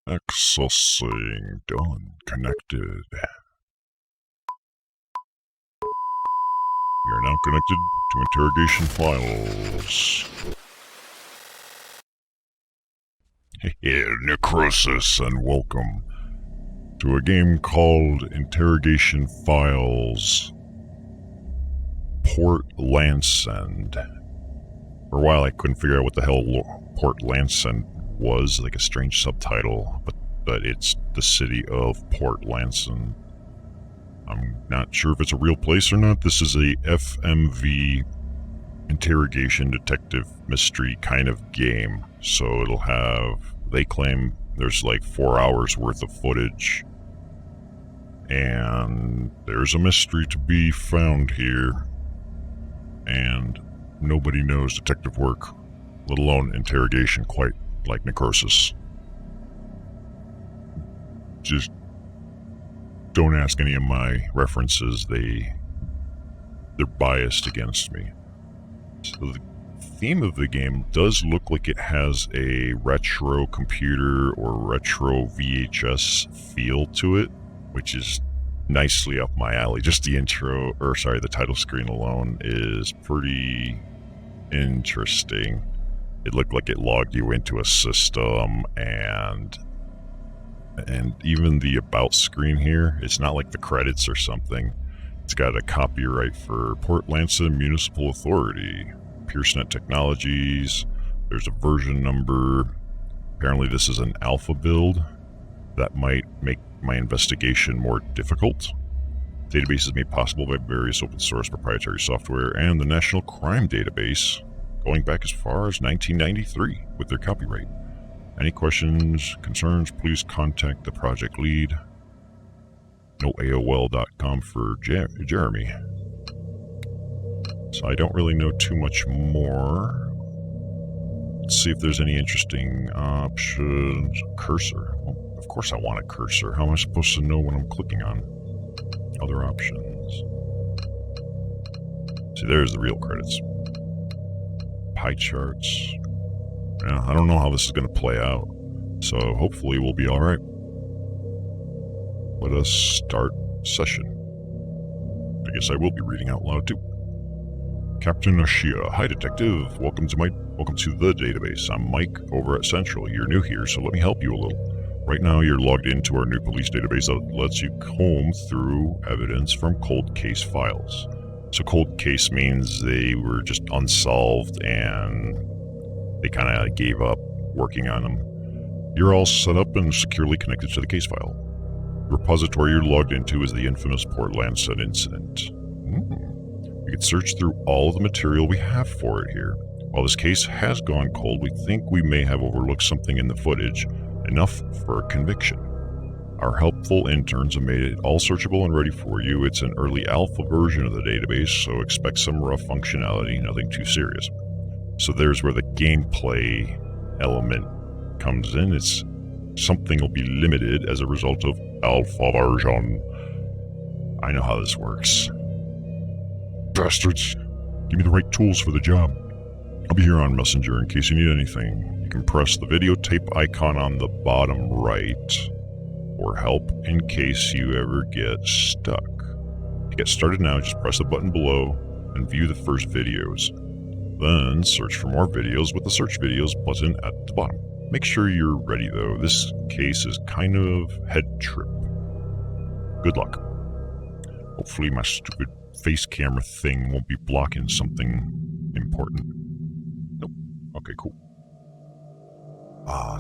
Accessing. Done. Connected. We are now connected to interrogation files. Hey, Necroxix, and welcome to a game called Interrogation Files Port Landsend. For a while I couldn't figure out what the hell Port Landsend was, like a strange subtitle, but it's the city of Port Landsend. I'm not sure if it's a real place or not. This is a FMV interrogation detective mystery kind of game. So it'll have, they claim there's like 4 hours worth of footage. And there's a mystery to be found here. And nobody knows detective work, let alone interrogation, quite like Necroxix. Just don't ask any of my references, they're biased against me. So the theme of the game does look like it has a retro computer or retro VHS feel to it, which is nicely up my alley. Just the the title screen alone is pretty interesting. It looked like it logged you into a system, and even the about screen here, it's not like the credits or something. It's got a copyright for Port Landsend Municipal Authority, PierceNet Technologies. There's a version number. Apparently this is an alpha build. That might make my investigation more difficult. The database is made possible by various open source proprietary software and the National Crime Database, going back as far as 1993 with their copyright. Any questions, concerns, please contact the project lead. No AOL.com for Jeremy. So I don't really know too much more. Let's see if there's any interesting options. Cursor. Well, of course I want a cursor. How am I supposed to know when I'm clicking on other options? See, there's the real credits. Pie charts. Yeah, I don't know how this is going to play out, so hopefully we'll be alright. Let us start session. I guess I will be reading out loud too. Captain Ashia. Hi, detective. Welcome to the database. I'm Mike over at Central. You're new here, so let me help you a little. Right now you're logged into our new police database that lets you comb through evidence from cold case files. So cold case means they were just unsolved and they kind of gave up working on them. You're all set up and securely connected to the case file. The repository you're logged into is the infamous Port Landsend incident. You can search through all of the material we have for it here. While this case has gone cold, we think we may have overlooked something in the footage, enough for a conviction. Our helpful interns have made it all searchable and ready for you. It's an early alpha version of the database, so expect some rough functionality, nothing too serious. So there's where the gameplay element comes in. It's something will be limited as a result of alpha version. I know how this works. Bastards, give me the right tools for the job. I'll be here on Messenger in case you need anything. You can press the videotape icon on the bottom right or help in case you ever get stuck. To get started now, just press the button below and view the first videos. Then search for more videos with the search videos button at the bottom. Make sure you're ready though. This case is kind of head trip. Good luck. Hopefully my stupid face camera thing won't be blocking something important. Nope. Okay, cool.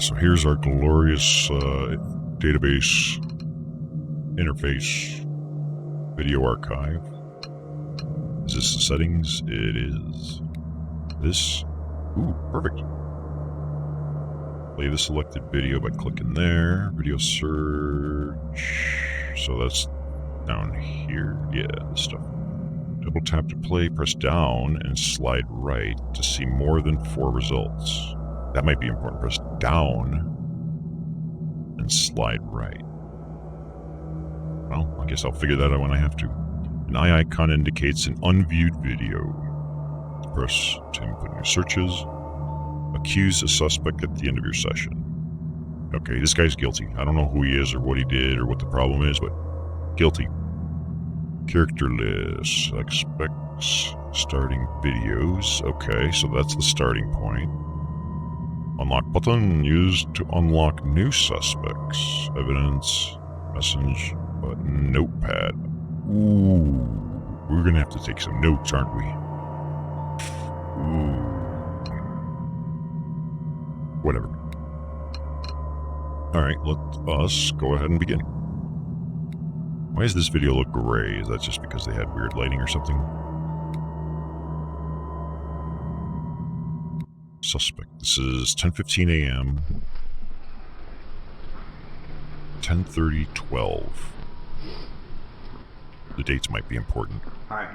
So here's our glorious database interface video archive. Is this the settings? It is. This. Ooh, perfect. Play the selected video by clicking there. Video search. So that's down here. Yeah, this stuff. Double tap to play, press down, and slide right to see more than 4 results. That might be important. Press down and slide right. Well, I guess I'll figure that out when I have to. An eye icon indicates an unviewed video. Press to input new searches. Accuse a suspect at the end of your session. Okay, this guy's guilty. I don't know who he is or what he did or what the problem is, but guilty. Character list. Expects starting videos. Okay, so that's the starting point. Unlock button used to unlock new suspects. Evidence. Message button. Notepad. Ooh. We're gonna have to take some notes, aren't we? Ooh. Whatever. Alright, let us go ahead and begin. Why does this video look gray? Is that just because they had weird lighting or something? Suspect. This is 10:15 a.m. 10:30:12. The dates might be important. Hi,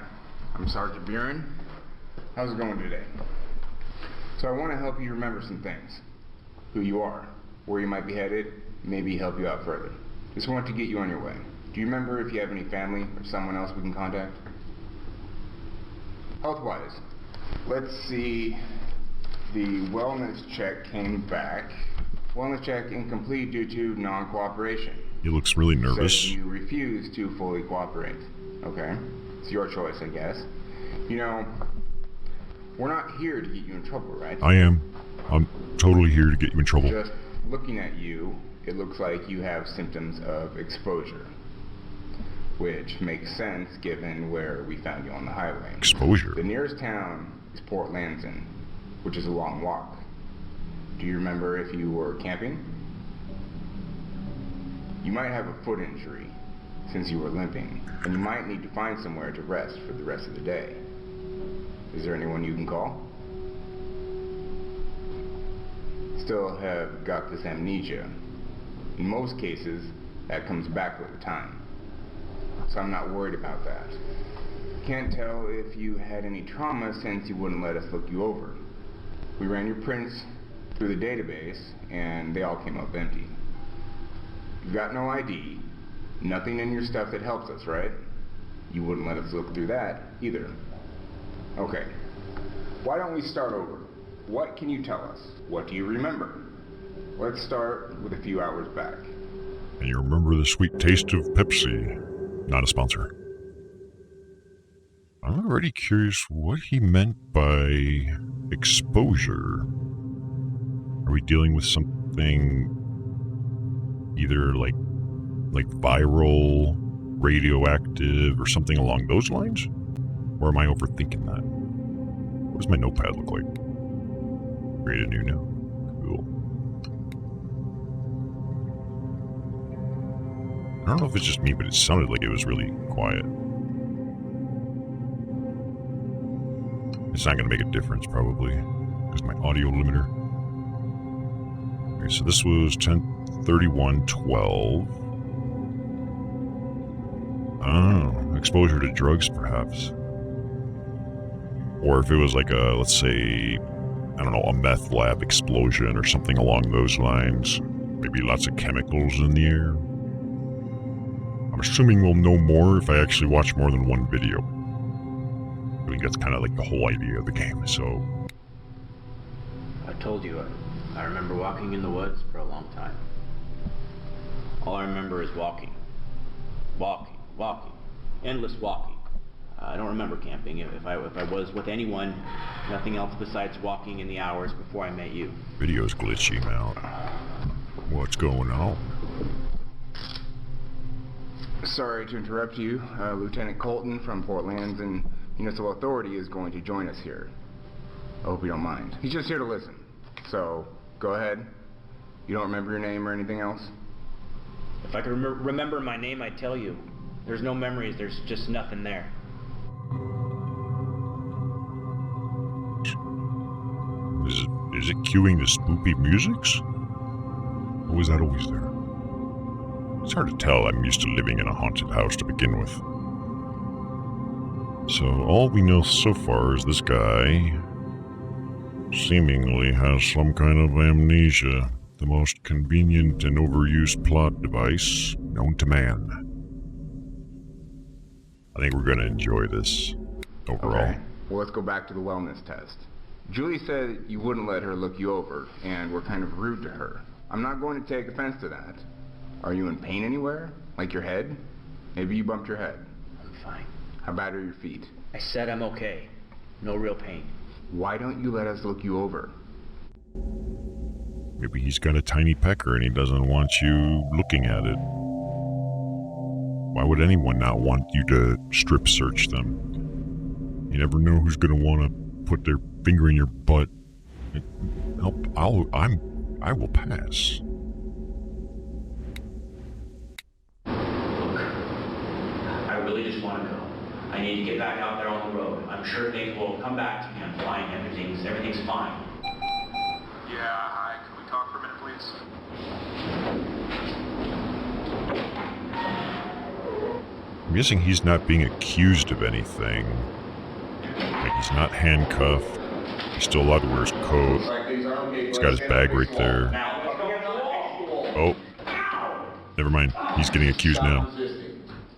I'm Sergeant Buren. How's it going today? So I want to help you remember some things. Who you are, where you might be headed, maybe help you out further. Just want to get you on your way. Do you remember if you have any family or someone else we can contact? Health-wise, let's see. The wellness check came back. Wellness check incomplete due to non-cooperation. He looks really nervous. Says you refuse to fully cooperate. Okay, it's your choice, I guess. You know, we're not here to get you in trouble, right? I am. I'm totally here to get you in trouble. Just looking at you, it looks like you have symptoms of exposure. Which makes sense given where we found you on the highway. Exposure? The nearest town is Port Landsend, which is a long walk. Do you remember if you were camping? You might have a foot injury since you were limping, and you might need to find somewhere to rest for the rest of the day. Is there anyone you can call? Still have got this amnesia. In most cases, that comes back with time. So I'm not worried about that. Can't tell if you had any trauma since you wouldn't let us look you over. We ran your prints through the database, and they all came up empty. You've got no ID, nothing in your stuff that helps us, right? You wouldn't let us look through that, either. Okay. Why don't we start over? What can you tell us? What do you remember? Let's start with a few hours back. And you remember the sweet taste of Pepsi. Not a sponsor. I'm already curious what he meant by exposure. Are we dealing with something either like viral, radioactive, or something along those lines? Or am I overthinking that? What does my notepad look like? Create a new note. Cool. I don't know if it's just me, but it sounded like it was really quiet. It's not going to make a difference, probably, because my audio limiter. Okay, so this was 10:31:12. Oh, exposure to drugs, perhaps. Or if it was like a, let's say, I don't know, a meth lab explosion or something along those lines. Maybe lots of chemicals in the air. I'm assuming we'll know more if I actually watch more than one video. I think that's kind of like the whole idea of the game, so... I told you, I remember walking in the woods for a long time. All I remember is walking. Walking. Endless walking. I don't remember camping. If I was with anyone, nothing else besides walking in the hours before I met you. Video's glitchy, Mal. What's going on? Sorry to interrupt you. Lieutenant Colton from Port Landsend Municipal Authority is going to join us here. I hope you don't mind. He's just here to listen. So, go ahead. You don't remember your name or anything else? If I could remember my name, I'd tell you. There's no memories. There's just nothing there. Is it cueing the spoopy musics? Or was that always there? It's hard to tell. I'm used to living in a haunted house to begin with. So all we know so far is this guy seemingly has some kind of amnesia. The most convenient and overused plot device known to man. I think we're going to enjoy this overall. Okay. Well, let's go back to the wellness test. Julie said you wouldn't let her look you over and were kind of rude to her. I'm not going to take offense to that. Are you in pain anywhere? Like your head? Maybe you bumped your head. I'm fine. How bad are your feet? I said I'm okay. No real pain. Why don't you let us look you over? Maybe he's got a tiny pecker and he doesn't want you looking at it. Why would anyone not want you to strip search them? You never know who's gonna want to put their finger in your butt. I will pass. I really just want to go. I need to get back out there on the road. I'm sure things will come back to me. I'm fine. Everything's fine. Yeah, hi. Can we talk for a minute, please? I'm guessing he's not being accused of anything. Like, he's not handcuffed. He's still allowed to wear his coat. He's got his bag right there. Oh. Never mind. He's getting accused now.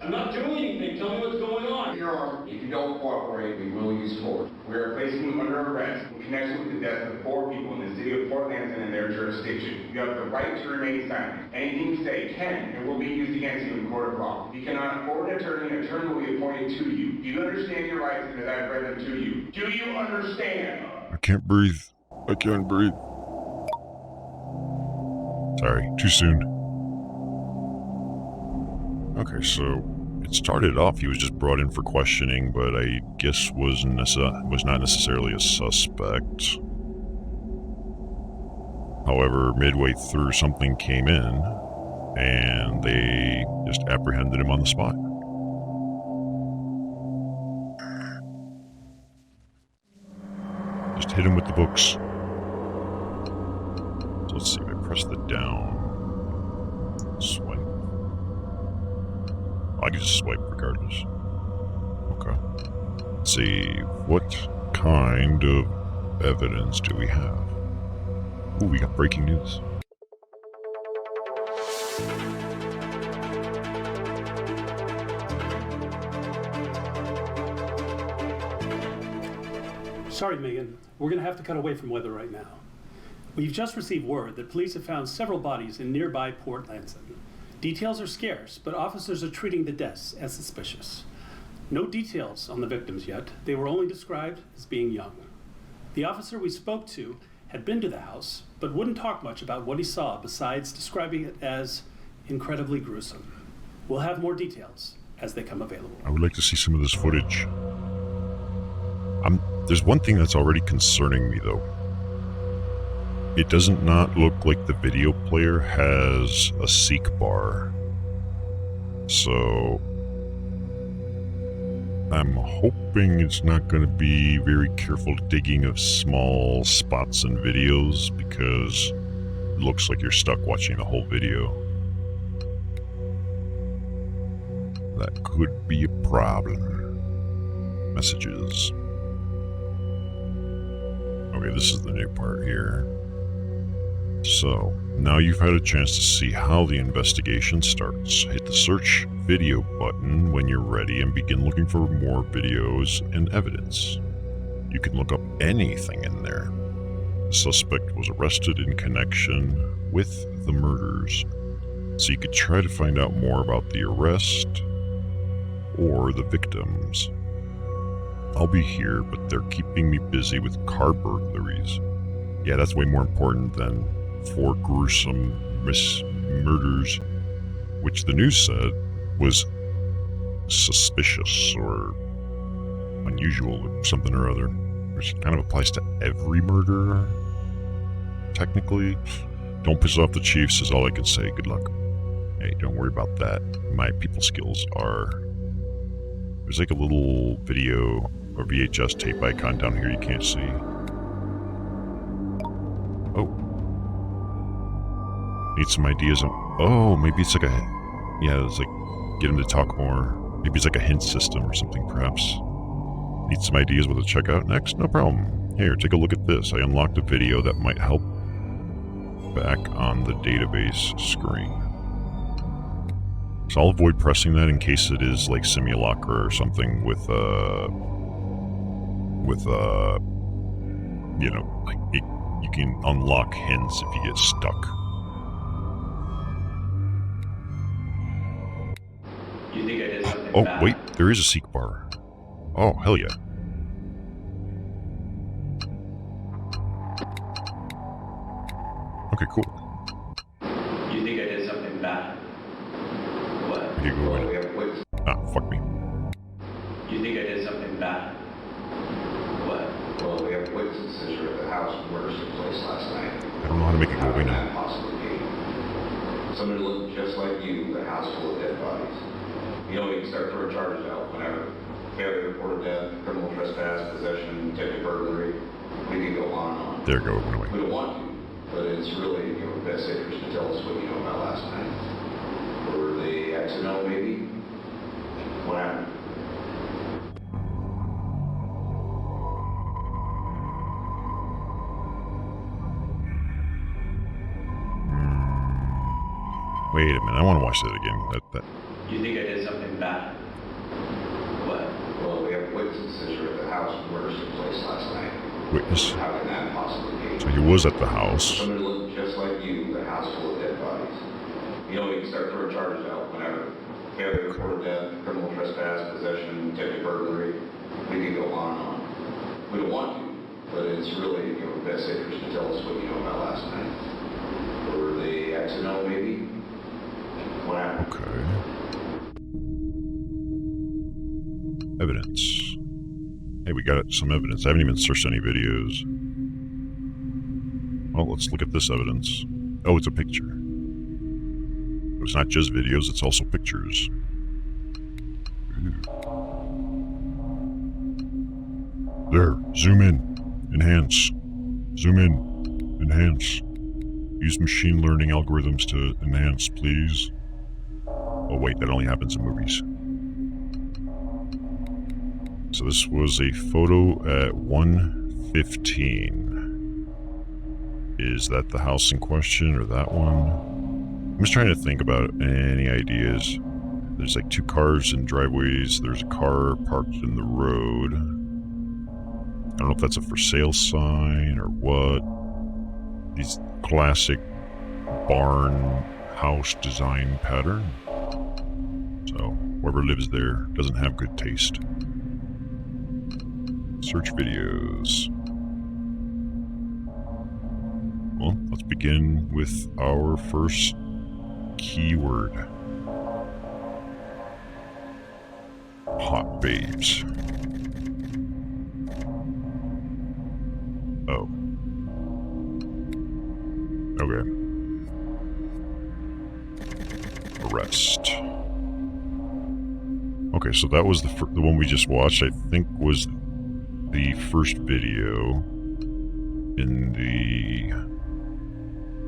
I'm not doing anything. Tell me what's going on. If you don't cooperate, we will use force. We are placing you under arrest in connection with the death of 4 people in the city of Fort Landsend and their jurisdiction. You have the right to remain silent. Anything you say can and will be used against you in court of law. You cannot afford an attorney, and an attorney will be appointed to you. Do you understand your rights as I've read them to you? Do you understand? I can't breathe. I can't breathe. Sorry, too soon. Okay, so it started off he was just brought in for questioning, but I guess was not necessarily a suspect. However, midway through something came in, and they just apprehended him on the spot. Just hit him with the books. So let's see, if I press the down, swipe. I can just swipe regardless. Okay. Let's see, what kind of evidence do we have? Ooh, we got breaking news. Sorry, Megan. We're going to have to cut away from weather right now. We've just received word that police have found several bodies in nearby Port Landsend. Details are scarce, but officers are treating the deaths as suspicious. No details on the victims yet. They were only described as being young. The officer we spoke to had been to the house, but wouldn't talk much about what he saw besides describing it as incredibly gruesome. We'll have more details as they come available. I would like to see some of this footage. There's one thing that's already concerning me, though. It doesn't not look like the video player has a seek bar. So I'm hoping it's not going to be very careful digging of small spots in videos, because it looks like you're stuck watching the whole video. That could be a problem. Messages. Okay, this is the new part here. So, now you've had a chance to see how the investigation starts. Hit the search video button when you're ready and begin looking for more videos and evidence. You can look up anything in there. The suspect was arrested in connection with the murders, so you could try to find out more about the arrest or the victims. I'll be here, but they're keeping me busy with car burglaries. Yeah, that's way more important than 4 gruesome murders, which the news said was suspicious or unusual or something or other, which kind of applies to every murder, technically. Don't piss off the Chiefs is all I can say. Good luck. Hey, don't worry about that. My people skills are... There's like a little video or VHS tape icon down here you can't see. Oh. Need some ideas on... Oh, maybe it's like a... Yeah, it's like... Get him to talk more. Maybe it's like a hint system or something, perhaps. Need some ideas what to check out next? No problem. Here, take a look at this. I unlocked a video that might help back on the database screen. So I'll avoid pressing that in case it is like simulacra or something with you know, like you can unlock hints if you get stuck. You think I did something Oh, bad? wait, there is a seek bar. Oh, hell yeah. Okay, cool. You think I did something bad? What? Okay, go in. Ah, fuck me. You think I did something bad? What? Well, we have witnesses that were at the house when murder took place last night. I don't know how to make it go away How can now. that possibly be? Somebody looked just like you, the house full of dead bodies. You know, we can start throwing charges out whenever. Failure to report of death, criminal trespass, possession, attempted burglary. We can go on and on. There you go, it went away. We don't want to, but it's really, best interest to tell us what you know about last night. Were they accidental, maybe? What happened? Wait a minute, I want to watch that again. That. You think I did something bad? What? Well, we have witnesses that were at the house when murder took place last night. Witness. How can that possibly be? So he was at the house. Somebody looked just like you, the house full of dead bodies. You know, we can start throwing charges out whenever. Failure to report of death, criminal trespass, possession, attempted burglary. We can go on and on. We don't want to, but it's really, best interest to tell us what you know about last night. Were they accidental, maybe? What happened? Okay. Evidence. Hey, we got some evidence. I haven't even searched any videos. Well, let's look at this evidence. Oh, it's a picture. It's not just videos, it's also pictures. Ooh. There, zoom in, enhance. Zoom in, enhance. Use machine learning algorithms to enhance, please. Oh wait, that only happens in movies. So this was a photo at 1:15. Is that the house in question or that one? I'm just trying to think about any ideas. There's like 2 cars in driveways. There's a car parked in the road. I don't know if that's a for sale sign or what. These classic barn house design pattern. So whoever lives there doesn't have good taste. Search videos. Well, let's begin with our first keyword. Hot babes. Oh. Okay. Arrest. Okay, so that was the one we just watched, I think was the first video in the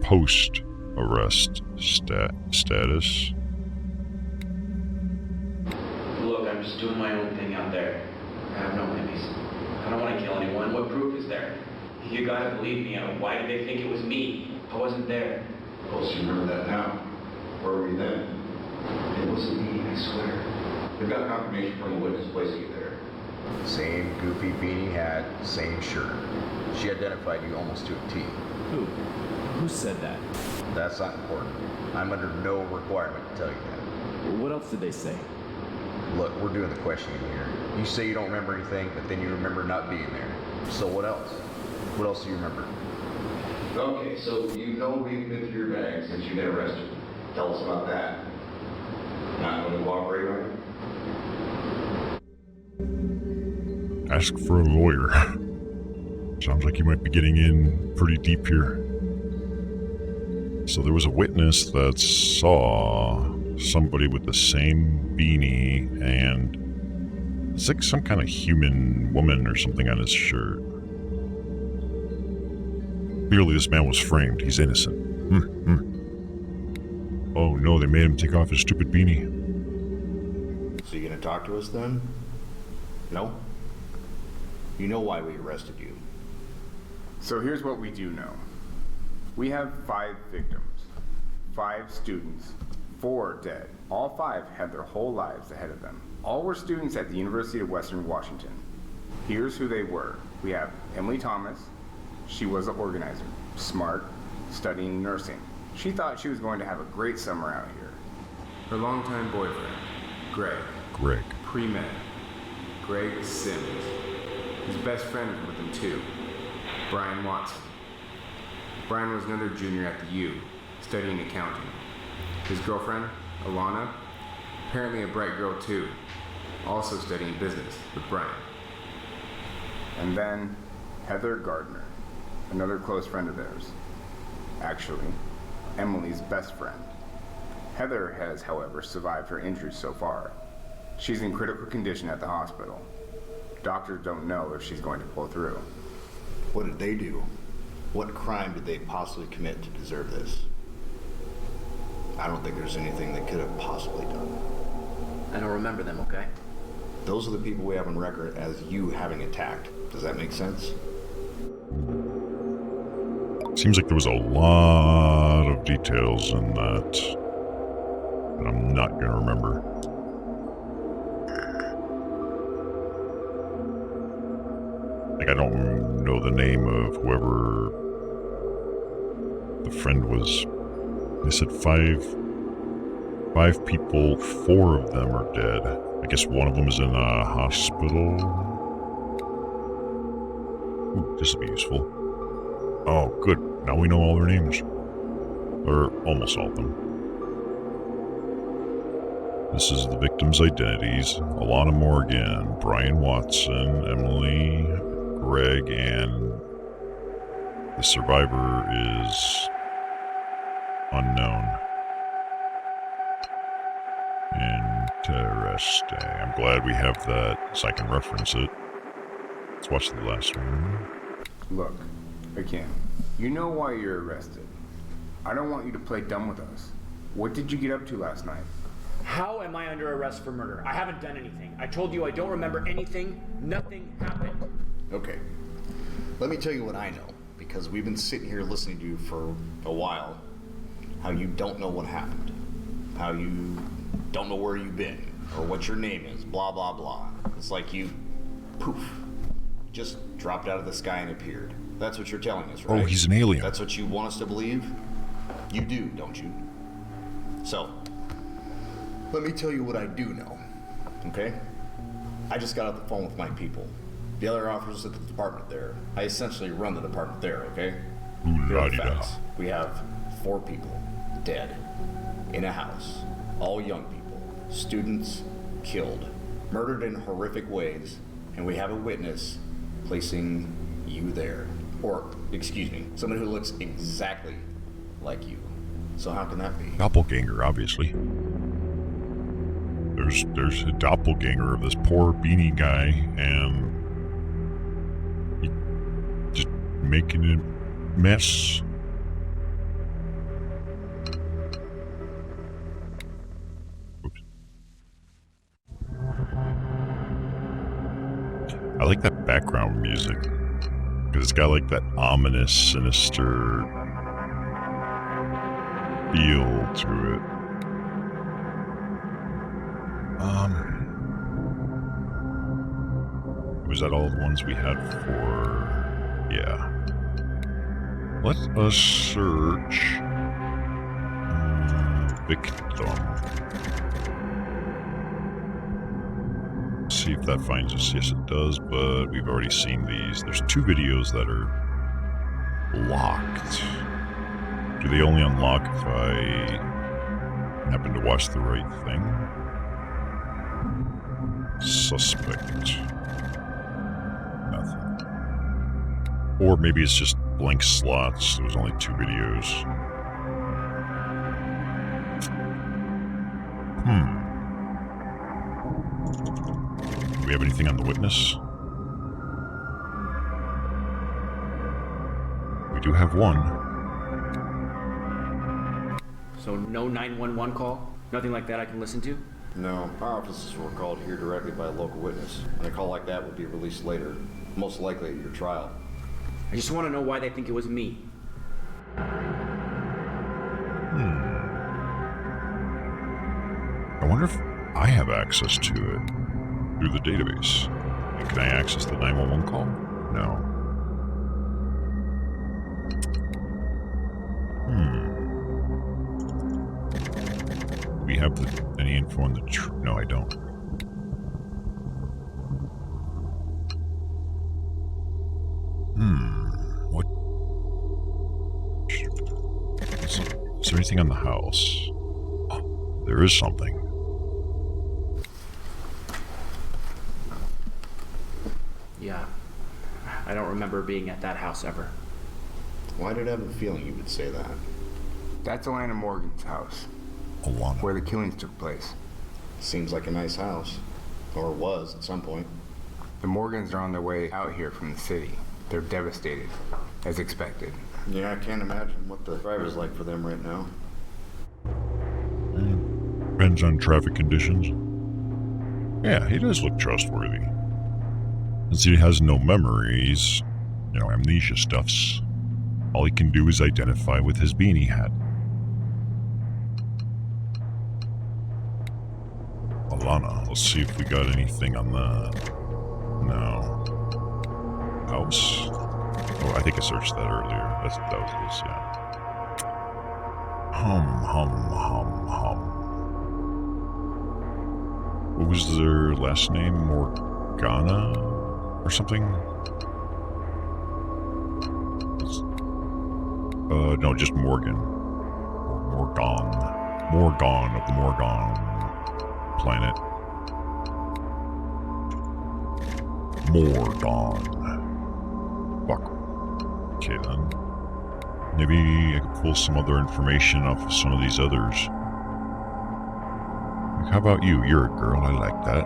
post-arrest status. Look, I'm just doing my own thing out there. I have no enemies. I don't want to kill anyone. What proof is there? You gotta believe me. Why did they think it was me? I wasn't there. Well, so you remember that now. Where were you then? It wasn't me, I swear. We've got confirmation from a witness placing you there. Same goofy beanie hat, same shirt. She identified you almost to a T. Who? Who said that? That's not important. I'm under no requirement to tell you that. What else did they say? Look, we're doing the questioning here. You say you don't remember anything, but then you remember not being there. So what else? What else do you remember? Okay, so you know we've been through your bag since you got arrested. Tell us about that. Not going to cooperate, are you? Ask for a lawyer. Sounds like you might be getting in pretty deep here. So there was a witness that saw somebody with the same beanie and it's like some kind of human woman or something on his shirt. Clearly this man was framed. He's innocent. Oh no, they made him take off his stupid beanie. So you gonna talk to us then? No? You know why we arrested you. So here's what we do know. We have 5 victims, 5 students, 4 dead. All 5 had their whole lives ahead of them. All were students at the University of Western Washington. Here's who they were. We have Emily Thomas. She was an organizer, smart, studying nursing. She thought she was going to have a great summer out here. Her longtime boyfriend, Greg. Greg. Pre-med. Greg Sims. His best friend was with him too. Brian Watson. Brian was another junior at the U, studying accounting. His girlfriend, Alana, apparently a bright girl too, also studying business with Brian. And then Heather Gardner, another close friend of theirs. Actually, Emily's best friend. Heather has, however, survived her injuries so far. She's in critical condition at the hospital. Doctors don't know if she's going to pull through. What did they do? What crime did they possibly commit to deserve this? I don't think there's anything they could have possibly done. I don't remember them, okay? Those are the people we have on record as you having attacked. Does that make sense? Seems like there was a lot of details in that I'm not going to remember. Like, I don't know the name of whoever the friend was. They said five people, 4 of them are dead. I guess one of them is in a hospital. Ooh, this will be useful. Oh, good. Now we know all their names. Or almost all of them. This is the victims' identities. Alana Morgan, Brian Watson, Emily, Greg, and the survivor is unknown. Interesting. I'm glad we have that so I can reference it. Let's watch the last one. Look, again, you know why you're arrested. I don't want you to play dumb with us. What did you get up to last night? How am I under arrest for murder? I haven't done anything. I told you I don't remember anything. Nothing happened. Okay. Let me tell you what I know, because we've been sitting here listening to you for a while. How you don't know what happened. How you don't know where you've been, or what your name is, blah, blah, blah. It's like you, poof, just dropped out of the sky and appeared. That's what you're telling us, right? Oh, he's an alien. That's what you want us to believe? You do, don't you? So, let me tell you what I do know, okay? I just got off the phone with my people. The other officers at the department there. I essentially run the department there, okay? Here are the facts. We have 4 people dead in a house. All young people. Students killed. Murdered in horrific ways. And we have a witness placing you there. Or, excuse me, someone who looks exactly like you. So how can that be? Doppelganger, obviously. There's a doppelganger of this poor beanie guy, and he just making a mess. Oops. I like that background music, because it's got like that ominous, sinister feel to it. Was that all the ones we had for... Yeah. Let us search... victim. See if that finds us. Yes, it does, but we've already seen these. There's 2 videos that are locked. Do they only unlock if I happen to watch the right thing? Suspect. Nothing. Or maybe it's just blank slots. There was only 2 videos. Do we have anything on the witness? We do have one. So no 911 call? Nothing like that I can listen to? No, our offices were called here directly by a local witness. And a call like that would be released later, most likely at your trial. I just want to know why they think it was me. I wonder if I have access to it through the database. And can I access the 911 call? No. we have any info on the no, I don't. What? Is there anything on the house? Oh, there is something. Yeah. I don't remember being at that house ever. Why did I have a feeling you would say that? That's Alana Morgan's house, Alana. where the killings took place. Seems like a nice house. Or was at some point. The Morgans are on their way out here from the city. They're devastated, as expected. Yeah, I can't imagine what the drive is like for them right now. Depends on traffic conditions. Yeah, he does look trustworthy. Since he has no memories, amnesia stuffs, all he can do is identify with his beanie hat. Alana, let's see if we got anything on that. No. House? Oh, I think I searched that earlier. That was this, yeah. Hum. What was their last name? Morgana? Or something? No, just Morgan. Or Morgan. Morgan of the Morgan planet. Morgan. Fuck. Okay then. Maybe I could pull some other information off of some of these others. Like, how about you? You're a girl, I like that.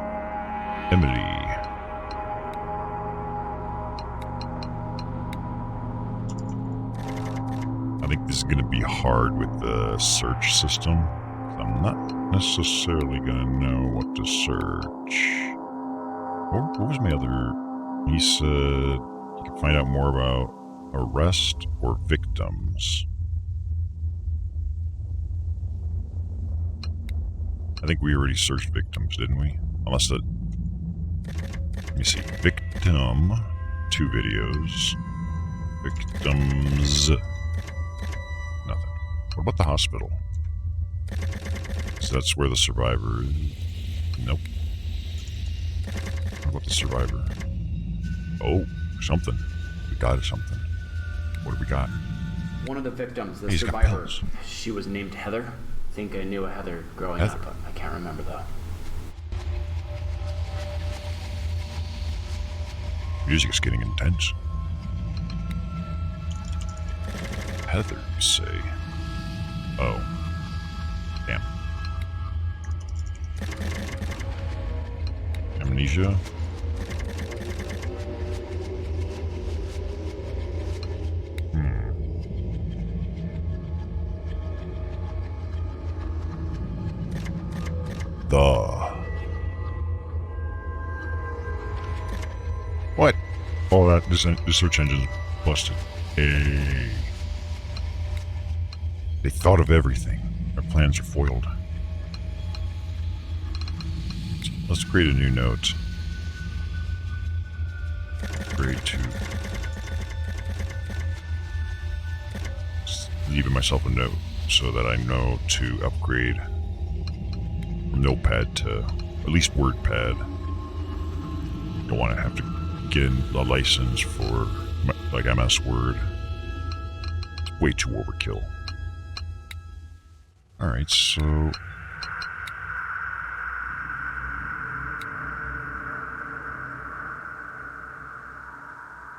Emily. I think this is going to be hard with the search system. I'm not necessarily going to know what to search. What was my other... He said you can find out more about arrest or victims. I think we already searched victims, didn't we? Unless that... Let me see. Victim. 2 videos. Victims... Nothing. What about the hospital? So that's where the survivor is. Nope. What about the survivor? Oh, something. We got something. What do we got? One of the victims, the He's got survivor, pills. she was named Heather. I think I knew a Heather growing Heather. up, but I can't remember though. Music is getting intense. Heather, you say? Oh. Damn. Amnesia? What? Oh, the search engine's busted. Hey. They thought of everything. Our plans are foiled. Let's create a new note. Upgrade to... Just leaving myself a note so that I know to upgrade from Notepad to at least WordPad. Don't want to have to get a license for like MS Word. It's way too overkill. Alright, so...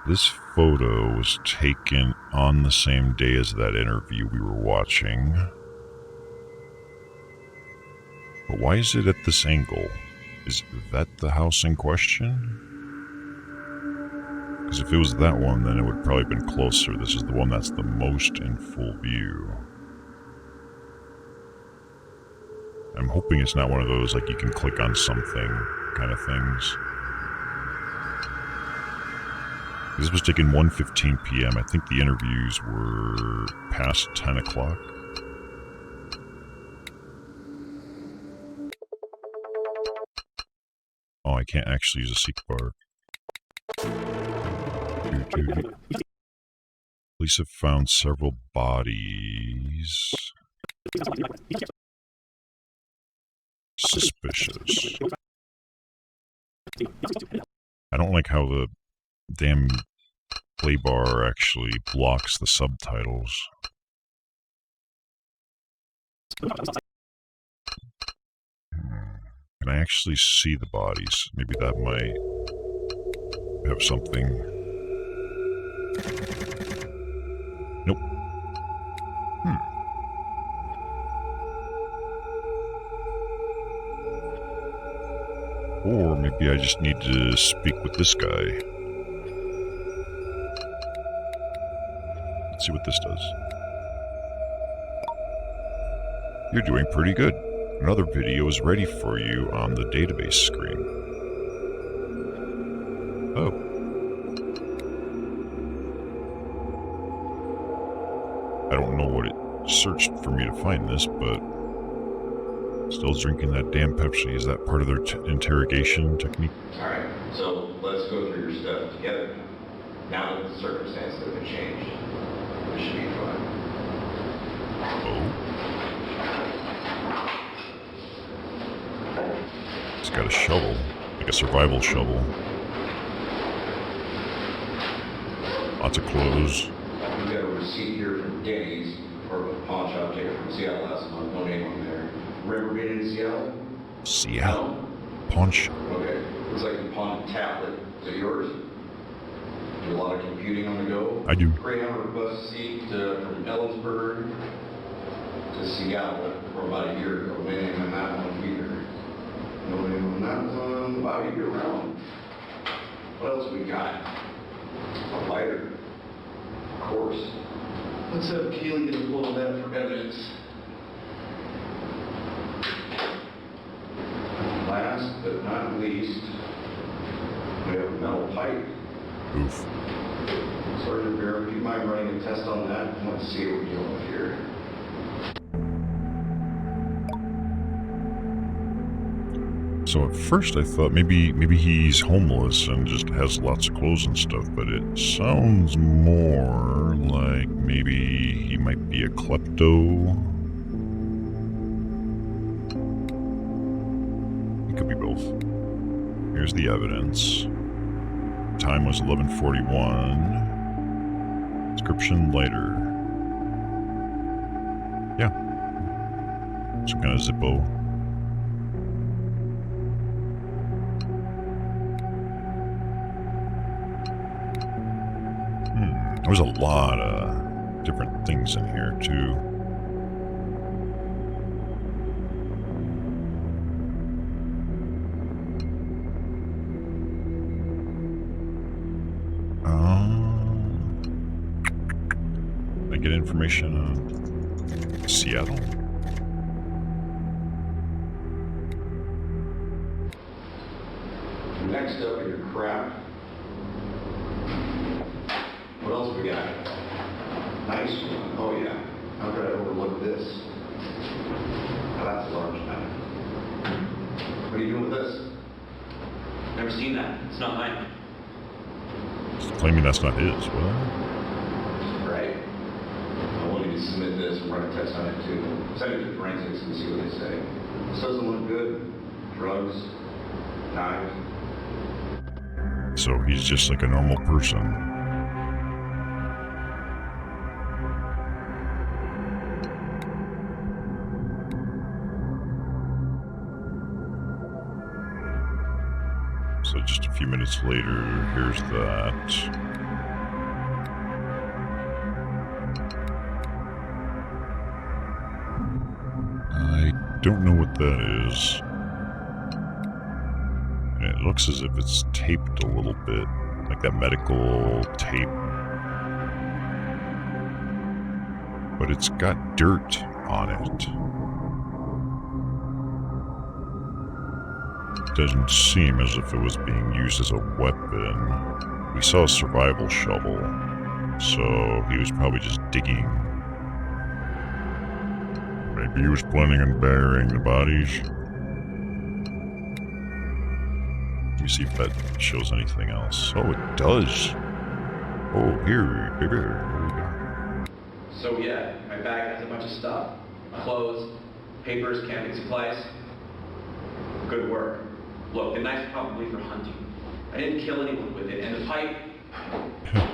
This photo was taken on the same day as that interview we were watching. But why is it at this angle? Is that the house in question? Because if it was that one, then it would probably have been closer. This is the one that's the most in full view. I'm hoping it's not one of those, like, you can click on something kind of things. This was taken 1:15 p.m. I think the interviews were past 10 o'clock. Oh, I can't actually use a seek bar. Police have found several bodies. suspicious. I don't like how the damn play bar actually blocks the subtitles. Can I actually see the bodies? Maybe that might have something. Nope. Or maybe I just need to speak with this guy. Let's see what this does. You're doing pretty good. Another video is ready for you on the database screen. Oh. I don't know what it searched for me to find this, but still drinking that damn Pepsi. Is that part of their interrogation technique? Alright, so let's go through your stuff together now that the circumstances have been changed. This should be fun. Oh. It's got a shovel, like a survival shovel. Lots of clothes. We got a receipt here from Denny's, or a pawn shop ticket from Seattle last month. No name on there. Remember being in Seattle? Seattle? No? Pawn shop. Okay. Looks like you pawned a tablet. Is it yours? Do a lot of computing on the go? I do. Greyhound bus seat from Ellensburg to Seattle for about a year ago. No name on that one either. No name on that one. About a year around. What else we got? A lighter. Of course. Let's have Keely get a hold of that for evidence. Last but not least, we have a metal pipe. Oof. Sergeant Bear, if you mind running a test on that, let's see what we're dealing with here. So at first I thought maybe he's homeless and just has lots of clothes and stuff, but it sounds more like maybe he might be a klepto. It could be both. Here's the evidence. Time was 11:41. Description lighter. Yeah. Some kind of Zippo. There's a lot of different things in here, too. I get information on Seattle? Next up in your crap. What else we got? Nice one. Oh yeah. How could I overlook this? Now that's a large knife. What are you doing with this? Never seen that. It's not mine. He's claiming that's not his. What? Right. I want you to submit this and run a test on it too. Send it to forensics and see what they say. This doesn't look good. Drugs, knives. So he's just like a normal person. So just a few minutes later, here's that. I don't know what that is. And it looks as if it's taped a little bit, like that medical tape. But it's got dirt on it. Doesn't seem as if it was being used as a weapon. We saw a survival shovel, so he was probably just digging. Maybe he was planning on burying the bodies. Let me see if that shows anything else. Oh, it does. Oh, here, baby. What we got? So yeah, my bag has a bunch of stuff. Clothes, papers, camping supplies. Good work. Look, the knife's probably for hunting. I didn't kill anyone with it, and the pipe...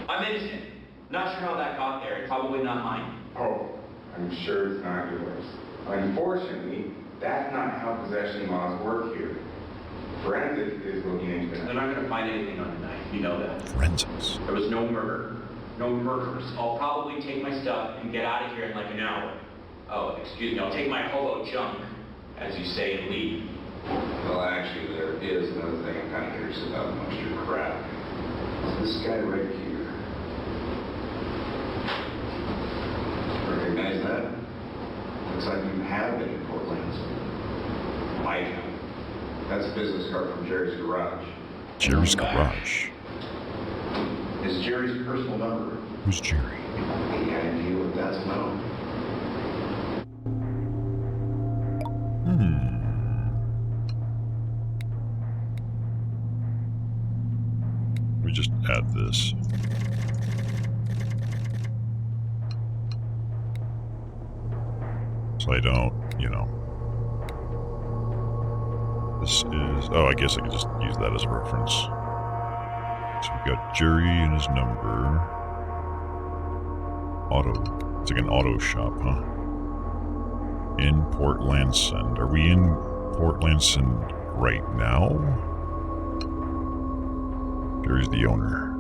I'm innocent. Not sure how that got there. It's probably not mine. Oh, I'm sure it's not yours. Unfortunately, that's not how possession laws work here. Forensics is looking into They're it. not going to find anything on the knife. You know that. Forensics. There was no murder. No murderers. I'll probably take my stuff and get out of here in like an hour. Oh, excuse me. I'll take my hobo junk, as you say, and leave. Well, actually, there is another thing I'm kind of curious about amongst your crowd. It's this guy right here. Recognize that? Looks like you have been in Portland. I have. That's a business card from Jerry's garage. Jerry's garage. Is Jerry's personal number? Who's Jerry? Any idea what that's about? Let me just add this. So I don't, you know. This is... Oh, I guess I could just use that as a reference. So we got Jerry and his number. Auto. It's like an auto shop, huh? In Port Landsend. Are we in Port Landsend right now? Jerry's the owner.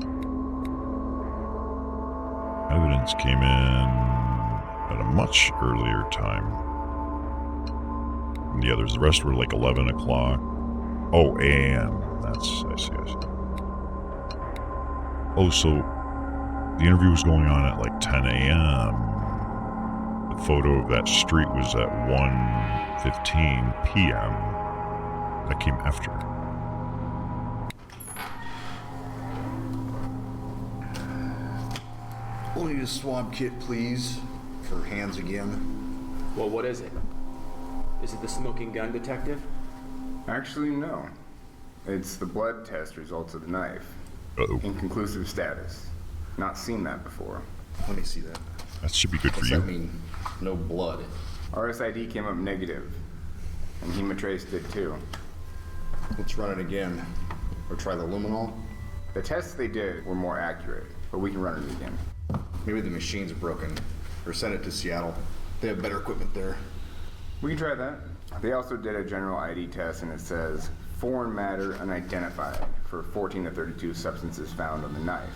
Evidence came in at a much earlier time than the others. The rest were like 11 o'clock. Oh, a.m. I see. Oh, so the interview was going on at like 10 a.m. The photo of that street was at 1:15 p.m. That came after. We'll need a swab kit, please, for hands again. Well, what is it? Is it the smoking gun detective? Actually, no. It's the blood test results of the knife. Uh-oh. Inconclusive status. Not seen that before. Let me see that. That should be good for What's you. that mean? No blood. RSID came up negative. And Hematrace did too. Let's run it again. Or try the luminol. The tests they did were more accurate, but we can run it again. Maybe the machine's broken. Or send it to Seattle. They have better equipment there. We can try that. They also did a general ID test, and it says foreign matter unidentified for 14 to 32 substances found on the knife.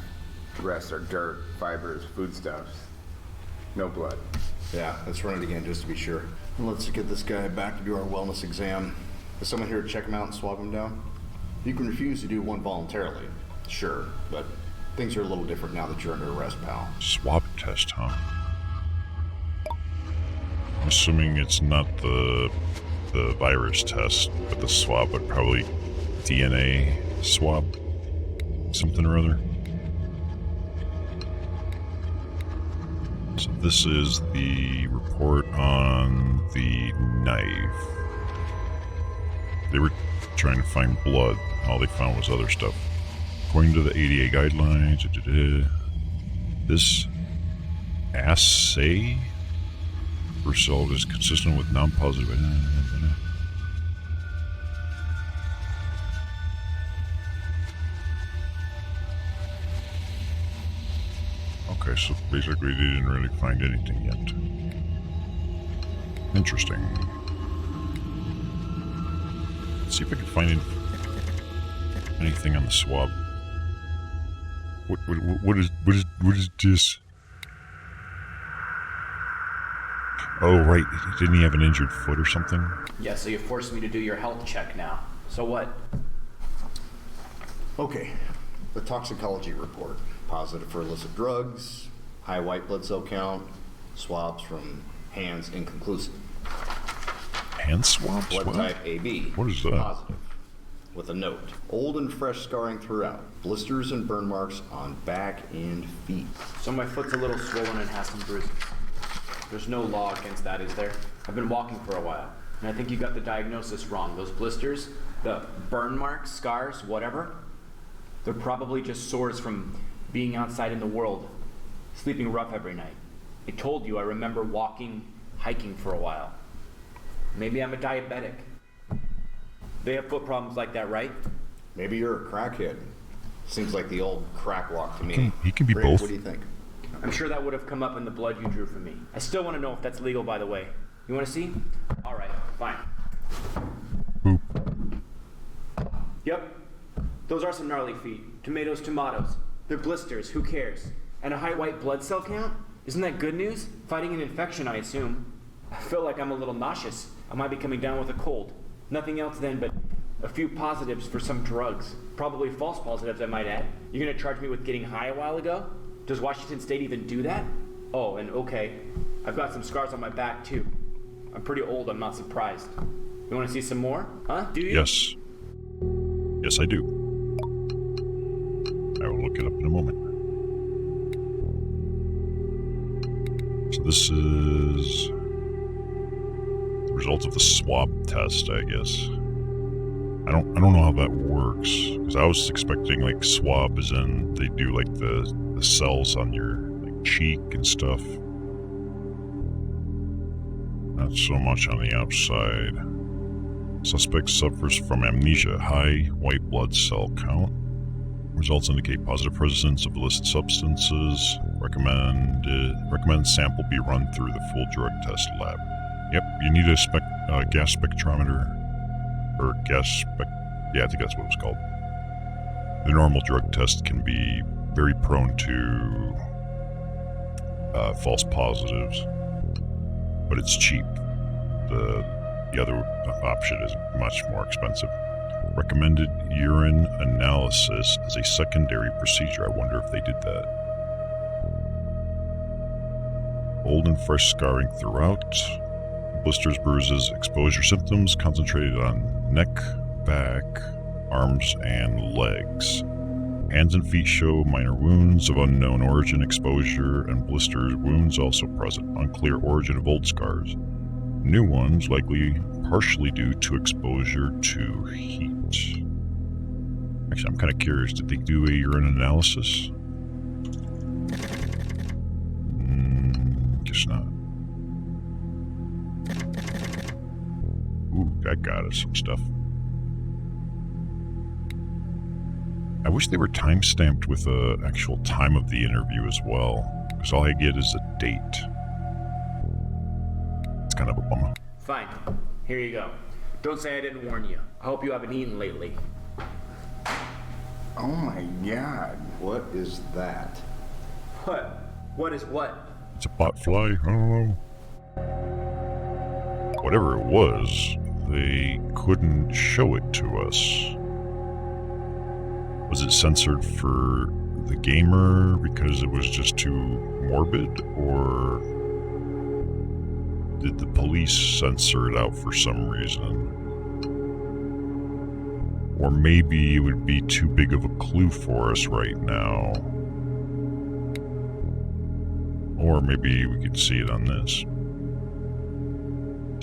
The rest are dirt, fibers, foodstuffs. No blood. Yeah, let's run it again just to be sure. And let's get this guy back to do our wellness exam. Is someone here to check him out and swab him down? You can refuse to do one voluntarily. Sure, but things are a little different now that you're under arrest, pal. Swab test, huh? I'm assuming it's not the virus test, but the swab, but probably DNA swab, something or other. So this is the report on the knife. They were trying to find blood. All they found was other stuff. According to the ADA guidelines, this assay result is consistent with non-positive. Okay, so basically they didn't really find anything yet. Interesting. Let's see if I can find anything on the swab. What is this? Oh, right. Didn't he have an injured foot or something? Yeah, so you forced me to do your health check now. So what? Okay, the toxicology report. Positive for illicit drugs, high white blood cell count, swabs from hands inconclusive. Hand swabs? Blood What? type AB. What is that? Positive. With a note. Old and fresh scarring throughout. Blisters and burn marks on back and feet. So my foot's a little swollen and has some bruises. There's no law against that, is there? I've been walking for a while, and I think you got the diagnosis wrong. Those blisters, the burn marks, scars, whatever, they're probably just sores from being outside in the world, sleeping rough every night. I told you I remember walking, hiking for a while. Maybe I'm a diabetic. They have foot problems like that, right? Maybe you're a crackhead. Seems like the old crack walk to me. He can be Graves, both. what do you think? I'm sure that would have come up in the blood you drew from me. I still want to know if that's legal, by the way. You want to see? All right, fine. Boop. Yep. Those are some gnarly feet. Tomatoes. They're blisters. Who cares? And a high white blood cell count? Isn't that good news? Fighting an infection, I assume. I feel like I'm a little nauseous. I might be coming down with a cold. Nothing else then but a few positives for some drugs. Probably false positives, I might add. You're gonna charge me with getting high a while ago? Does Washington State even do that? Oh, and okay, I've got some scars on my back too. I'm pretty old, I'm not surprised. You wanna see some more? Huh? Do you? Yes. Yes, I do. I will look it up in a moment. So this is the result of the swab test, I guess. I don't know how that works, because I was expecting like swab as in they do like the cells on your like cheek and stuff. Not so much on the outside. Suspect suffers from amnesia, high white blood cell count. Results indicate positive presence of illicit substances. Recommend sample be run through the full drug test lab. Yep, you need a gas spectrometer. Or yeah, I think that's what it was called. The normal drug test can be very prone to false positives, but it's cheap. The other option is much more expensive. Recommended urine analysis as a secondary procedure. I wonder if they did that. Old and fresh scarring throughout. Blisters, bruises, exposure symptoms concentrated on neck, back, arms, and legs. Hands and feet show minor wounds of unknown origin, exposure, and blisters. Wounds also present. Unclear origin of old scars. New ones likely partially due to exposure to heat. Actually, I'm kind of curious. Did they do a urine analysis? Guess not. Ooh, that got us some stuff. I wish they were time-stamped with the actual time of the interview as well, because all I get is a date. It's kind of a bummer. Fine. Here you go. Don't say I didn't warn you. I hope you haven't eaten lately. Oh my god. What is that? What? What is what? It's a botfly? I don't know. Whatever it was, they couldn't show it to us. Was it censored for the gamer because it was just too morbid, or did the police censor it out for some reason? Or maybe it would be too big of a clue for us right now. Or maybe we could see it on this.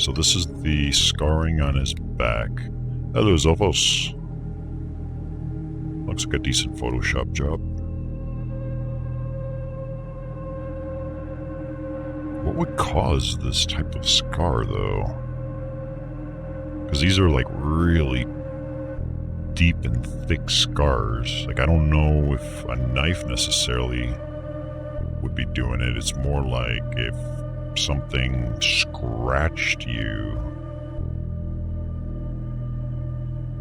So this is the scarring on his back. Hello, Zofos. Looks like a decent Photoshop job. What would cause this type of scar, though? Because these are like really deep and thick scars. Like, I don't know if a knife necessarily would be doing it. It's more like if something scratched you.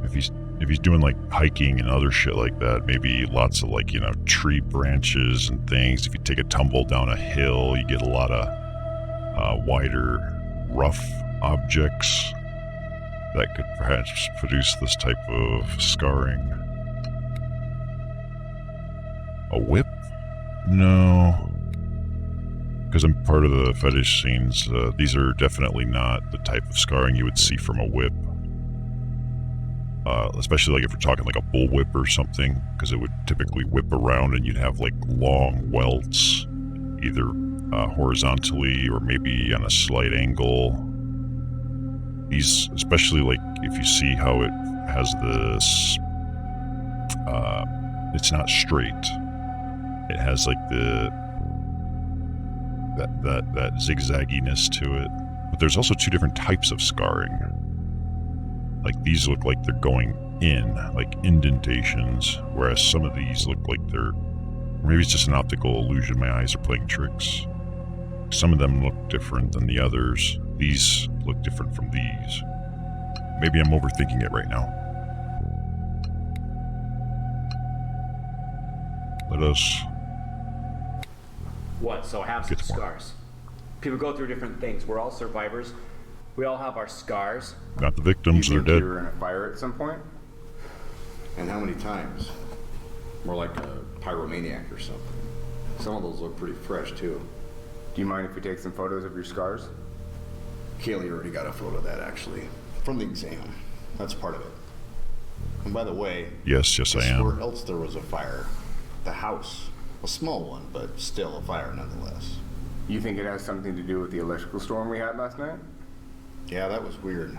If he's doing like hiking and other shit like that, maybe lots of like, you know, tree branches and things. If you take a tumble down a hill, you get a lot of wider, rough objects that could perhaps produce this type of scarring. A whip? No. Because I'm part of the fetish scenes, these are definitely not the type of scarring you would see from a whip. Especially like if we're talking like a bullwhip or something, because it would typically whip around and you'd have like long welts, either horizontally or maybe on a slight angle. These, especially like if you see how it has this, it's not straight. It has like that zigzagginess to it. But there's also two different types of scarring. Like these look like they're going in, like indentations, whereas some of these look like they're, maybe it's just an optical illusion, my eyes are playing tricks. Some of them look different than the others. These look different from these. Maybe I'm overthinking it right now. Let us... What, so have some scars? People go through different things. We're all survivors. We all have our scars. Not the victims, they're You think dead. you were in a fire at some point? And how many times? More like a pyromaniac or something. Some of those look pretty fresh, too. Do you mind if we take some photos of your scars? Kaylee already got a photo of that, actually. From the exam. That's part of it. And by the way... Yes, I am. Where else there was a fire? The house. A small one, but still a fire nonetheless. You think it has something to do with the electrical storm we had last night? Yeah, that was weird.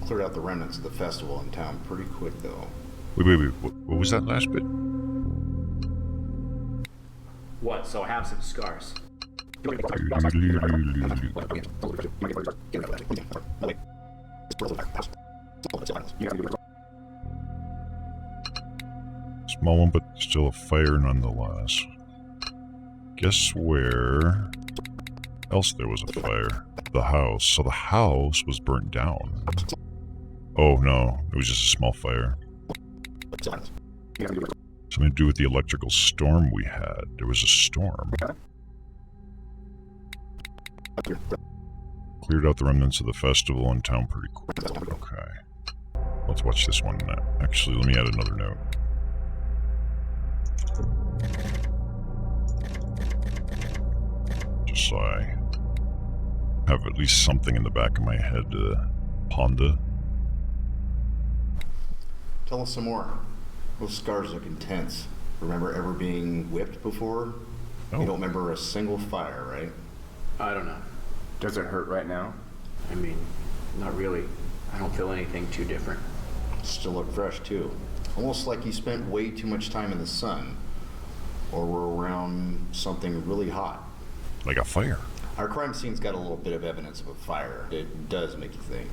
Cleared out the remnants of the festival in town pretty quick, though. Wait. What was that last bit? What, so have some scars? Small one, but still a fire nonetheless. Guess where else there was a fire? The house. So the house was burnt down. Oh no, it was just a small fire. Something to do with the electrical storm we had. There was a storm. Cleared out the remnants of the festival in town pretty quick. Okay. Let's watch this one. Actually, let me add another note. Just so I have at least something in the back of my head to ponder. Tell us some more. Those scars look intense. Remember ever being whipped before? Oh. You don't remember a single fire, right? I don't know. Does it hurt right now? I mean, not really. I don't feel anything too different. Still look fresh, too. Almost like you spent way too much time in the sun. Or were around something really hot. Like a fire. Our crime scene's got a little bit of evidence of a fire. It does make you think.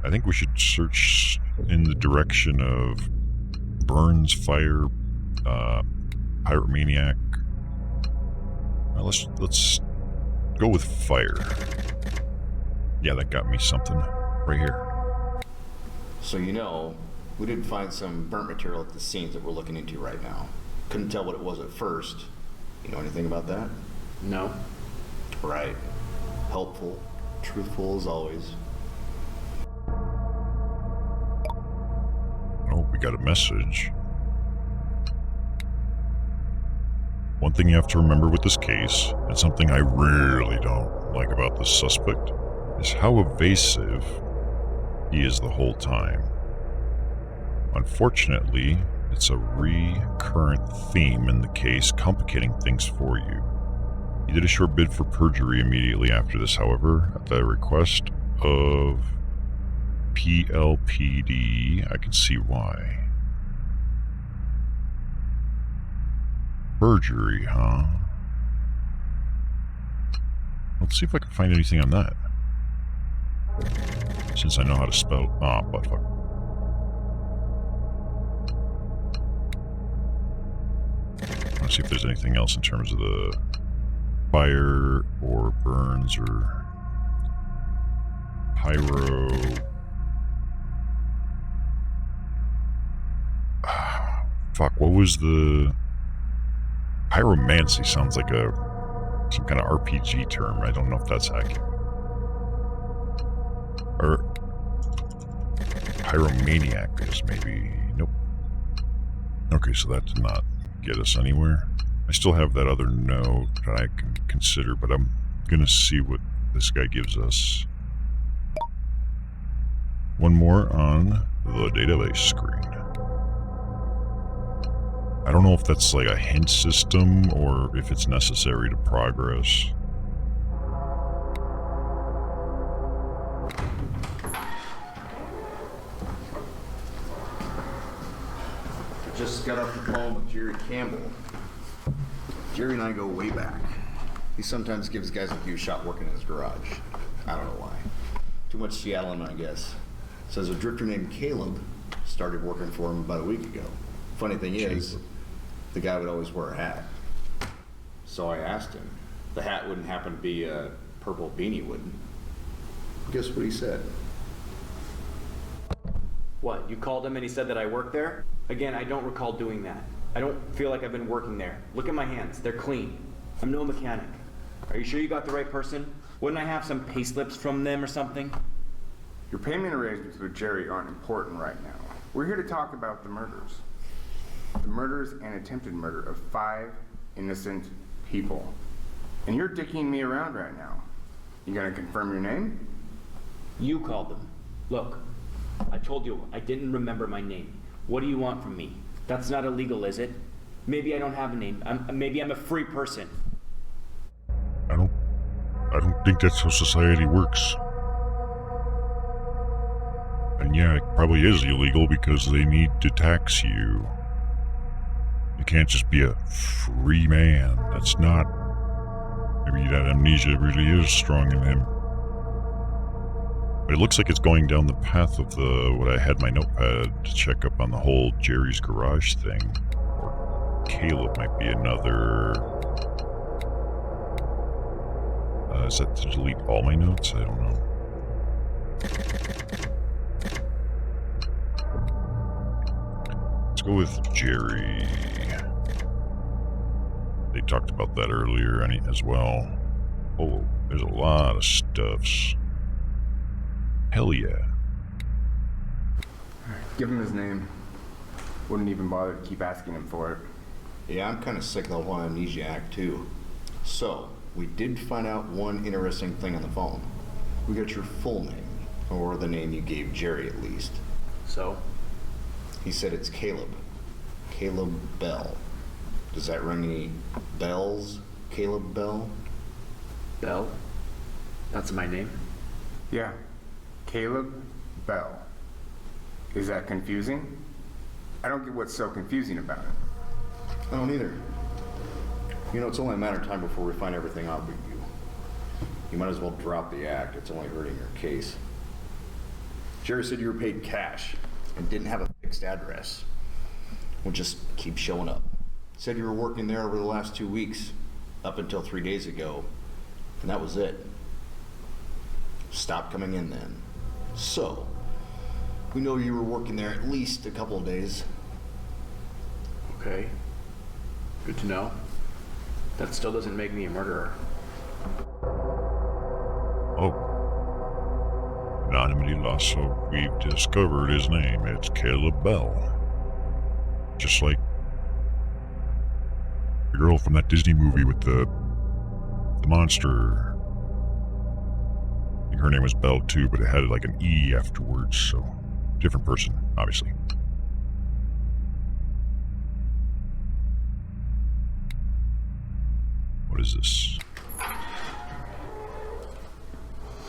I think we should search in the direction of Burns, fire, pyromaniac. Let's go with fire. Yeah, that got me something right here. So we did find some burnt material at the scenes that we're looking into right now. Couldn't tell what it was at first. You know anything about that? No. Right. Helpful. Truthful as always. Oh, we got a message. One thing you have to remember with this case, and something I really don't like about this suspect, is how evasive he is the whole time. Unfortunately, it's a recurrent theme in the case, complicating things for you. He did a short bid for perjury immediately after this, however, at the request of PLPD. I can see why. Perjury, huh? Let's see if I can find anything on that. Since I know how to spell... buttfuck. Let's see if there's anything else in terms of the fire or burns or pyro. Fuck, what was the... Pyromancy sounds like some kind of RPG term. I don't know if that's accurate. Or pyromaniac is maybe... Nope. Okay, so that did not get us anywhere. I still have that other note that I can consider, but I'm gonna see what this guy gives us. One more on the database screen. I don't know if that's like a hint system or if it's necessary to progress. Just got off the phone with Jerry Campbell. Jerry and I go way back. He sometimes gives guys like you a shot working in his garage. I don't know why. Too much Seattle in, I guess. Says a drifter named Caleb started working for him about a week ago. Funny thing is, the guy would always wear a hat. So I asked him. The hat wouldn't happen to be a purple beanie, would it? Guess what he said? What, you called him and he said that I work there? Again, I don't recall doing that. I don't feel like I've been working there. Look at my hands, they're clean. I'm no mechanic. Are you sure you got the right person? Wouldn't I have some pay slips from them or something? Your payment arrangements with Jerry aren't important right now. We're here to talk about the murders. The murders and attempted murder of 5 innocent people. And you're dicking me around right now. You gonna confirm your name? You called them. Look, I told you I didn't remember my name. What do you want from me? That's not illegal, is it? Maybe I don't have a name. Maybe I'm a free person. I don't think that's how society works. And yeah, it probably is illegal because they need to tax you. You can't just be a free man. That's not... Maybe that amnesia really is strong in him. But it looks like it's going down the path of what I had my notepad to check up on the whole Jerry's garage thing. Or Caleb might be another... is that to delete all my notes? I don't know. Let's go with Jerry. They talked about that earlier as well. Oh, there's a lot of stuffs. Hell yeah. Give him his name. Wouldn't even bother to keep asking him for it. Yeah, I'm kind of sick of the whole amnesia act, too. So, we did find out one interesting thing on the phone. We got your full name, or the name you gave Jerry at least. So? He said it's Caleb. Caleb Bell. Does that ring any bells, Caleb Bell? Bell? That's my name? Yeah. Caleb Bell. Is that confusing? I don't get what's so confusing about it. I don't either. You know, it's only a matter of time before we find everything out with you. You might as well drop the act. It's only hurting your case. Jerry said you were paid cash and didn't have a fixed address. Well, just keep showing up. Said you were working there over the last 2 weeks, up until 3 days ago, and that was it. Stopped coming in then. So, we know you were working there at least a couple of days. Okay. Good to know. That still doesn't make me a murderer. Oh. Anonymity lost, so we've discovered his name. It's Caleb Bell. Just like the girl from that Disney movie with the monster. I think her name was Bell too, but it had like an E afterwards, so different person, obviously. What is this?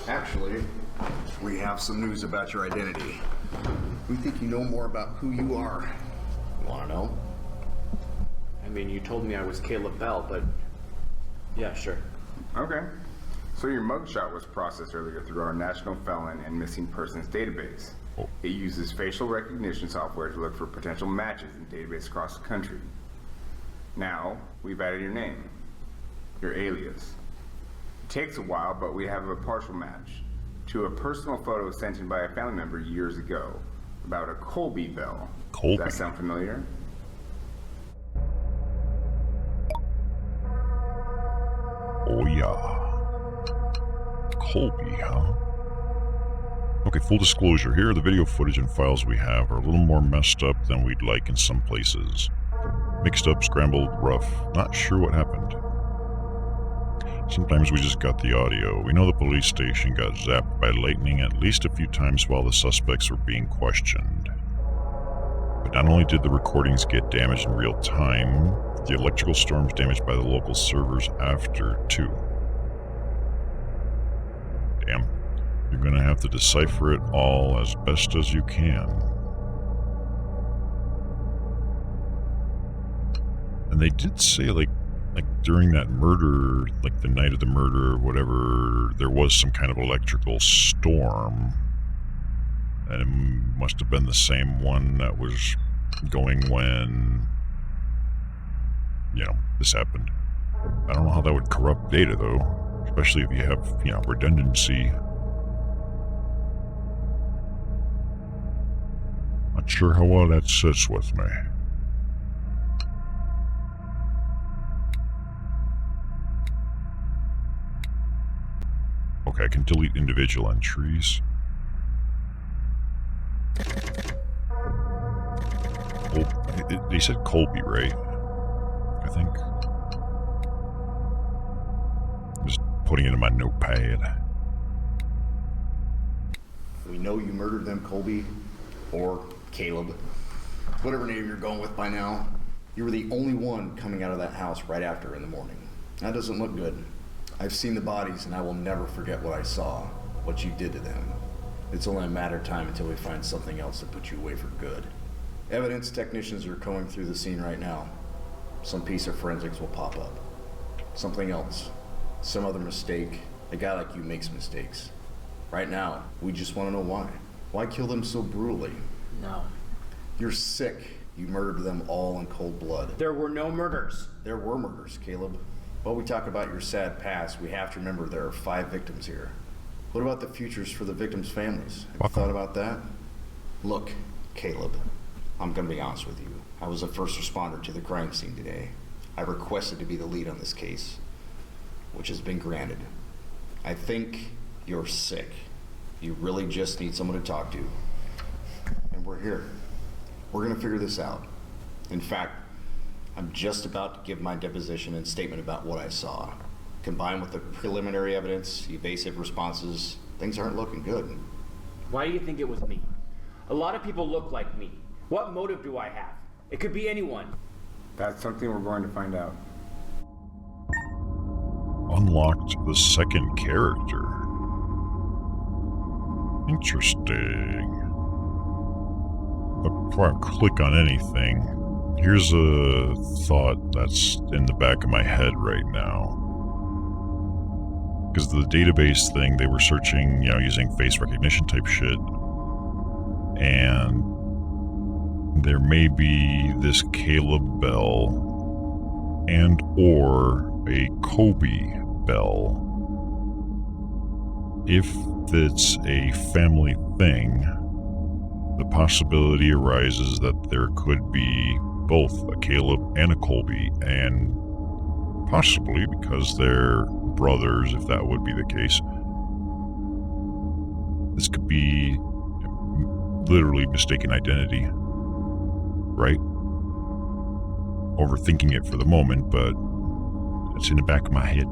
Actually, we have some news about your identity. We think you know more about who you are. You want to know? I mean, you told me I was Caleb Bell, but... Yeah, sure. Okay. So your mugshot was processed earlier through our National Felon and Missing Persons database. Oh. It uses facial recognition software to look for potential matches in databases across the country. Now, we've added your name, your alias. It takes a while, but we have a partial match to a personal photo sent in by a family member years ago about a Colby Bell. Colby? Does that sound familiar? Oh yeah. Colby, huh? Okay, full disclosure, here are the video footage and files we have are a little more messed up than we'd like in some places. Mixed up, scrambled, rough, not sure what happened. Sometimes we just got the audio. We know the police station got zapped by lightning at least a few times while the suspects were being questioned. But not only did the recordings get damaged in real time, the electrical storms damaged by the local servers after, too. Damn. You're gonna have to decipher it all as best as you can. And they did say, like during that murder, like the night of the murder or whatever, there was some kind of electrical storm. And it must have been the same one that was going when, this happened. I don't know how that would corrupt data, though, especially if you have, redundancy. Not sure how well that sits with me. Okay, I can delete individual entries. They said Colby, right? I think. Just putting it in my notepad. We know you murdered them, Colby, or Caleb, whatever name you're going with by now. You were the only one coming out of that house right after in the morning. That doesn't look good. I've seen the bodies, and I will never forget what I saw, what you did to them. It's only a matter of time until we find something else to put you away for good. Evidence technicians are going through the scene right now. Some piece of forensics will pop up. Something else. Some other mistake. A guy like you makes mistakes. Right now, we just want to know why. Why kill them so brutally? No. You're sick. You murdered them all in cold blood. There were no murders. There were murders, Caleb. While we talk about your sad past, we have to remember there are 5 victims here. What about the futures for the victims' families? Have you thought about that? Look, Caleb, I'm gonna be honest with you. I was a first responder to the crime scene today. I requested to be the lead on this case, which has been granted. I think you're sick. You really just need someone to talk to. And we're here. We're gonna figure this out. In fact, I'm just about to give my deposition and statement about what I saw. Combined with the preliminary evidence, evasive responses, things aren't looking good. Why do you think it was me? A lot of people look like me. What motive do I have? It could be anyone. That's something we're going to find out. Unlocked the second character. Interesting. Before I click on anything, here's a thought that's in the back of my head right now. Because the database thing, they were searching, using face recognition type shit. And there may be this Caleb Bell and or a Kobe Bell. If it's a family thing, the possibility arises that there could be both a Caleb and a Colby, and possibly because they're brothers, if that would be the case, this could be literally mistaken identity, right? Overthinking it for the moment, but it's in the back of my head.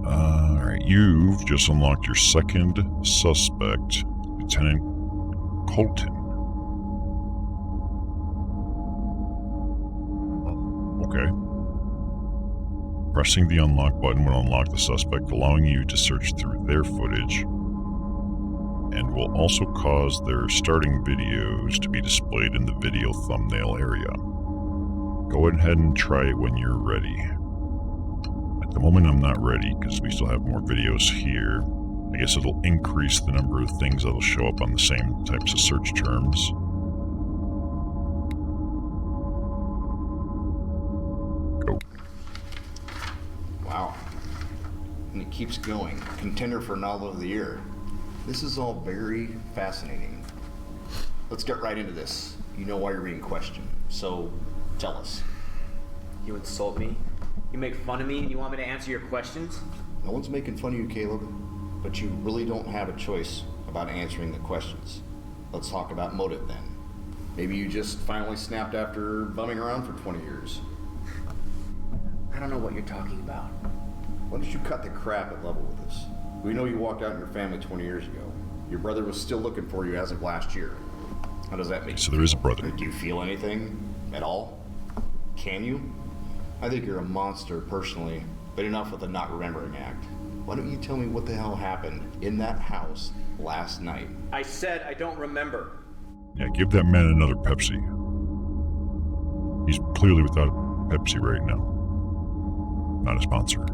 Alright, you've just unlocked your second suspect, Lieutenant Colton. Okay. Pressing the unlock button will unlock the suspect, allowing you to search through their footage, and will also cause their starting videos to be displayed in the video thumbnail area. Go ahead and try it when you're ready. At the moment I'm not ready because we still have more videos here. I guess it'll increase the number of things that'll show up on the same types of search terms. Go. Wow. And it keeps going. Contender for Novel of the Year. This is all very fascinating. Let's get right into this. You know why you're being questioned, so tell us. You insult me? You make fun of me and you want me to answer your questions? No one's making fun of you, Caleb, but you really don't have a choice about answering the questions. Let's talk about motive then. Maybe you just finally snapped after bumming around for 20 years. I don't know what you're talking about. Why don't you cut the crap and level with us? We know you walked out on your family 20 years ago. Your brother was still looking for you as of last year. How does that make you So there is a brother. Do you feel anything at all? Can you? I think you're a monster personally, but enough with the not remembering act. Why don't you tell me what the hell happened in that house last night? I said I don't remember. Yeah, give that man another Pepsi. He's clearly without a Pepsi right now. Not a sponsor.